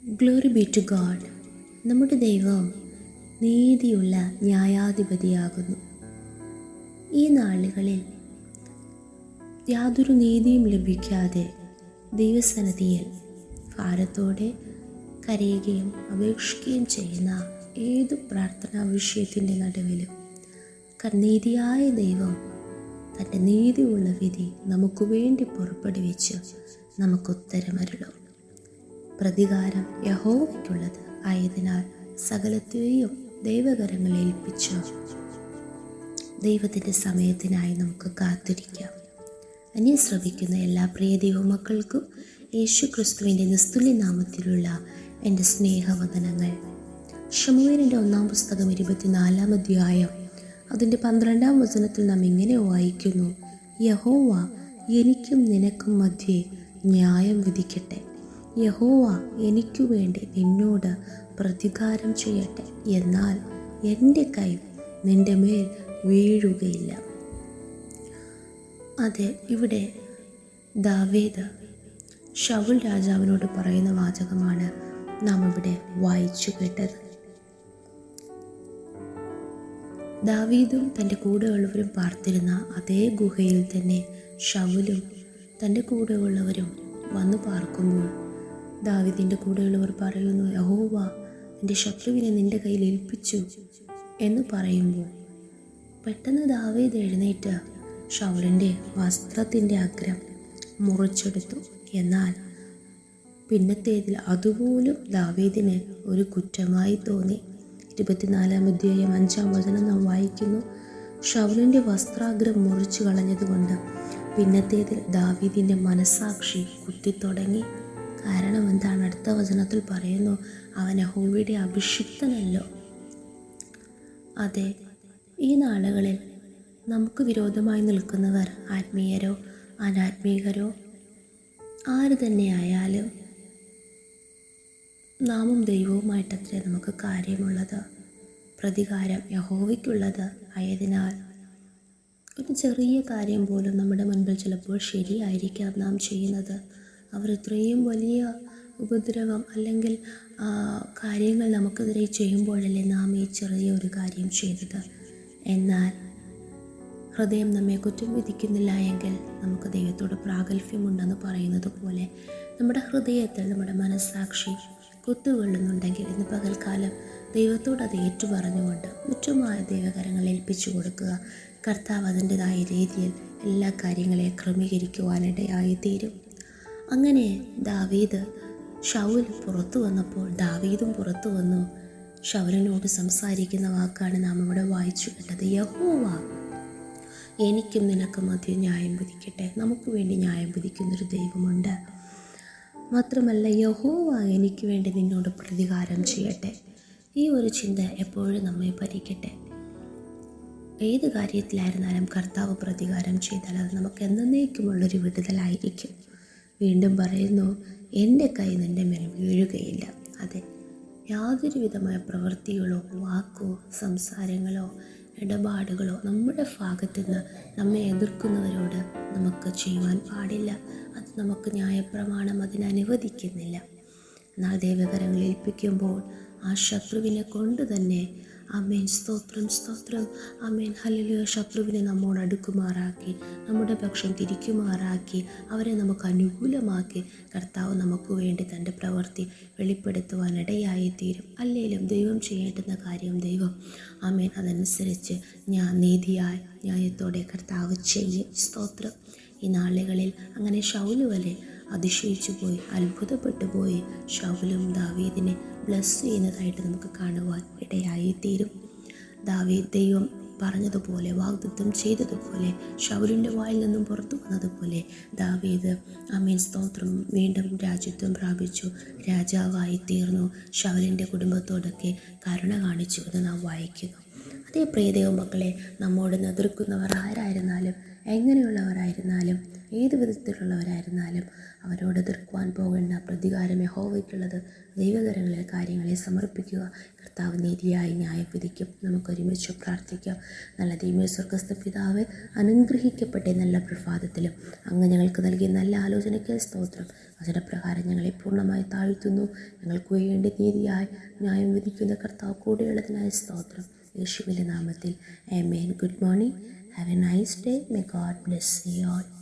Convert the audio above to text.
Glory B to God. നമ്മുടെ ദൈവം നീതിയുള്ള ന്യായാധിപതിയാകുന്നു. ഈ നാളുകളിൽ യാതൊരു നീതിയും ലഭിക്കാതെ ദൈവസന്നിധിയിൽ ഭാരത്തോടെ കരയുകയും അപേക്ഷിക്കുകയും ചെയ്യുന്ന ഏതു പ്രാർത്ഥനാ വിഷയത്തിൻ്റെ നടുവിലും നീതിയായ ദൈവം തൻ്റെ നീതിയുള്ള വിധി നമുക്ക് വേണ്ടി പുറപ്പെടുവിച്ച് നമുക്ക് ഉത്തരമരുളും. പ്രതികാരം യഹോവയ്ക്കുള്ളത് ആയതിനാൽ സകലത്തെയും ദൈവകരങ്ങളിൽ ഏൽപ്പിച്ചു ദൈവത്തിൻ്റെ സമയത്തിനായി നമുക്ക് കാത്തിരിക്കാം. എന്നെ ശ്രവിക്കുന്ന എല്ലാ പ്രിയ ദൈവമക്കൾക്കും യേശു ക്രിസ്തുവിൻ്റെ നിസ്തുല്യ നാമത്തിലുള്ള എൻ്റെ സ്നേഹവന്ദനങ്ങൾ. ശമൂവേലിൻ്റെ 1-ാം പുസ്തകം 24-ാം അധ്യായം അതിൻ്റെ 12-ാം വചനത്തിൽ നാം ഇങ്ങനെ വായിക്കുന്നു: യഹോവ എനിക്കും നിനക്കും മധ്യേ ന്യായം വിധിക്കട്ടെ. യഹോവ എനിക്കു വേണ്ടി നിന്നോട് പ്രതികാരം ചെയ്യട്ടെ. എന്നാൽ എൻ്റെ കൈ നിൻ്റെ മേൽ വീഴുകയില്ല. അതെ, ഇവിടെ ദാവീദ് ശൗൽ രാജാവിനോട് പറയുന്ന വാചകമാണ് നാം ഇവിടെ വായിച്ചു കേട്ടത്. ദാവീദും തൻ്റെ കൂടെയുള്ളവരും പാർത്തിരുന്ന അതേ ഗുഹയിൽ തന്നെ ശൗലും തൻ്റെ കൂടെയുള്ളവരും വന്നു പാർക്കുമ്പോൾ ദാവീദിൻ്റെ കൂടെയുള്ളവർ പറയുന്നു, യഹോവ നിൻ്റെ ശത്രുവിനെ നിൻ്റെ കയ്യിൽ ഏൽപ്പിച്ചു എന്ന് പറയുമ്പോൾ പെട്ടെന്ന് ദാവീദ് എഴുന്നേറ്റ് ശൗലിൻ്റെ വസ്ത്രത്തിൻ്റെ അഗ്രം മുറിച്ചെടുത്തു. എന്നാൽ പിന്നത്തേതിൽ അതുപോലും ദാവീദിന് ഒരു കുറ്റമായി തോന്നി. 24-ാം അധ്യായം 5-ാം വചനം നാം വായിക്കുന്നു: ശൗലിൻ്റെ വസ്ത്രാഗ്രം മുറിച്ചു കളഞ്ഞതുകൊണ്ട് പിന്നത്തേതിൽ ദാവീദിൻ്റെ മനസ്സാക്ഷി കുത്തിത്തുടങ്ങി. കാരണം എന്താണ്? അടുത്ത വചനത്തിൽ പറയുന്നു, അവൻ യഹോവയുടെ അഭിഷിക്തനല്ലോ. അതെ, ഈ നാളുകളിൽ നമുക്ക് വിരോധമായി നിൽക്കുന്നവർ ആത്മീയരോ അനാത്മീകരോ ആര് തന്നെയായാലും നാമും ദൈവവുമായിട്ടത്രേ നമുക്ക് കാര്യമുള്ളത്. പ്രതികാരം യഹോവയ്ക്കുള്ളത് ആയതിനാൽ ഒരു ചെറിയ കാര്യം പോലും നമ്മുടെ മുൻപിൽ ചിലപ്പോൾ ശരിയായിരിക്കാം നാം ചെയ്യുന്നത്. അവർ ഇത്രയും വലിയ ഉപദ്രവം അല്ലെങ്കിൽ കാര്യങ്ങൾ നമുക്കെതിരെ ചെയ്യുമ്പോഴല്ലേ നാം ഈ ചെറിയ ഒരു കാര്യം ചെയ്തത്. എന്നാൽ ഹൃദയം നമ്മെ കുറ്റം വിധിക്കുന്നില്ല എങ്കിൽ നമുക്ക് ദൈവത്തോട് പ്രാഗൽഭ്യമുണ്ടെന്ന് പറയുന്നത് പോലെ നമ്മുടെ ഹൃദയത്തിൽ നമ്മുടെ മനസ്സാക്ഷി കുത്തുകൊള്ളുന്നുണ്ടെങ്കിൽ ഇന്ന് പകൽക്കാലം ദൈവത്തോട് അത് ഏറ്റുപറഞ്ഞുകൊണ്ട് മുറ്റുമായ ദൈവകരങ്ങൾ ഏൽപ്പിച്ചു കൊടുക്കുക. കർത്താവ് അതിൻ്റെതായ രീതിയിൽ എല്ലാ കാര്യങ്ങളെയും ക്രമീകരിക്കുവാനിടയായി തീരും. അങ്ങനെ ദാവീദ് ശൗൽ പുറത്തു വന്നപ്പോൾ ദാവീദും പുറത്തു വന്നു. ശൗലിനോട് സംസാരിക്കുന്ന വാക്കാണ് നാം ഇവിടെ വായിച്ചു കേട്ടത്: യഹോവ എനിക്കും നിനക്കും മധ്യ ന്യായം വിധിക്കട്ടെ. നമുക്ക് വേണ്ടി ന്യായം വിധിക്കുന്നൊരു ദൈവമുണ്ട്. മാത്രമല്ല, യഹോവ എനിക്ക് വേണ്ടി നിന്നോട് പ്രതികാരം ചെയ്യട്ടെ. ഈ ഒരു ചിന്ത എപ്പോഴും നമ്മെ ഭരിക്കട്ടെ. ഏത് കാര്യത്തിലായിരുന്നാലും കർത്താവ് പ്രതികാരം ചെയ്താൽ അത് നമുക്ക് എന്നേക്കുമുള്ളൊരു വിടുതലായിരിക്കും. വീണ്ടും പറയുന്നു, എൻ്റെ കൈ നിൻ്റെ മേൽ വീഴുകയില്ല. അതെ, യാതൊരു വിധമായ പ്രവൃത്തികളോ വാക്കോ സംസാരങ്ങളോ ഇടപാടുകളോ നമ്മുടെ ഭാഗത്തു നിന്ന് നമ്മെ എതിർക്കുന്നവരോട് നമുക്ക് ചെയ്യുവാൻ പാടില്ല. അത് നമുക്ക് ന്യായപ്രമാണം അതിനനുവദിക്കുന്നില്ല. എന്നാൽ ദൈവകരങ്ങൾ ഏൽപ്പിക്കുമ്പോൾ ആ ശത്രുവിനെ കൊണ്ട് തന്നെ ആമേൻ, സ്തോത്രം സ്തോത്രം, ആമേൻ, ഹല്ലേലൂയ, ശത്രുവിനെ നമ്മോട് അടുക്കുമാറാക്കി നമ്മുടെ പക്ഷം തിരിക്കുമാറാക്കി അവരെ നമുക്ക് അനുകൂലമാക്കി കർത്താവ് നമുക്ക് വേണ്ടി തൻ്റെ പ്രവൃത്തി വെളിപ്പെടുത്തുവാനിടയായി തീരും. അല്ലെങ്കിലും ദൈവം ചെയ്യേണ്ടുന്ന കാര്യം ദൈവം ആമേൻ അതനുസരിച്ച് നീതിയായ ന്യായത്തോടെ കർത്താവ് ചെയ്യും. സ്തോത്രം. ഈ നാളുകളിൽ അങ്ങനെ ശൗല് വരെ അതിശയിച്ചു പോയി, അത്ഭുതപ്പെട്ടു പോയി. ശൗലും ദാവീദിനെ ബ്ലസ് ചെയ്യുന്നതായിട്ട് നമുക്ക് കാണുവാൻ ഇടയായി തീരും. ദൈവം പറഞ്ഞതുപോലെ വാഗ്ദത്തം ചെയ്തതുപോലെ ശൗലിൻ്റെ വായിൽ നിന്നും പുറത്തു വന്നതുപോലെ ദാവീദ് ആമേൻ, സ്തോത്രം, വീണ്ടും രാജ്യത്വം പ്രാപിച്ചു, രാജാവായി തീർന്നു. ശൗലിൻ്റെ കുടുംബത്തോടൊക്കെ കരുണ കാണിച്ചു എന്ന് നാം വായിക്കുന്നു. അതേ പ്രിയ ദൈവമക്കളെ, നമ്മോട് എതിർക്കുന്നവർ ആരായിരുന്നാലും എങ്ങനെയുള്ളവരായിരുന്നാലും ഏത് വിധത്തിലുള്ളവരായിരുന്നാലും അവരോട് എതിർക്കുവാൻ പോകേണ്ട. പ്രതികാരം യഹോവയ്ക്കുള്ളത്. ദൈവകരങ്ങളിൽ കാര്യങ്ങളെ സമർപ്പിക്കുക. കർത്താവ് നീതിയായി ന്യായം വിധിക്കും. നമുക്കൊരുമിച്ച് പ്രാർത്ഥിക്കാം. നല്ല ദൈവമേ, സ്വർഗ്ഗസ്ഥ പിതാവേ, അനുഗ്രഹിക്കപ്പെട്ട നല്ല പ്രഭാതത്തിലും അങ്ങ് ഞങ്ങൾക്ക് നൽകിയ നല്ല ആലോചനയ്ക്ക് സ്തോത്രം. വചനപ്രകാരം ഞങ്ങളെ പൂർണ്ണമായി താഴ്ത്തുന്നു. ഞങ്ങൾക്ക് വേണ്ടി നീതിയായി ന്യായം വിധിക്കുന്ന കർത്താവ് കൂടെയുള്ളതിനായി സ്തോത്രം. യേശുവിൻ്റെ നാമത്തിൽ ആമേൻ. Good morning. Have a nice day. May God bless you all.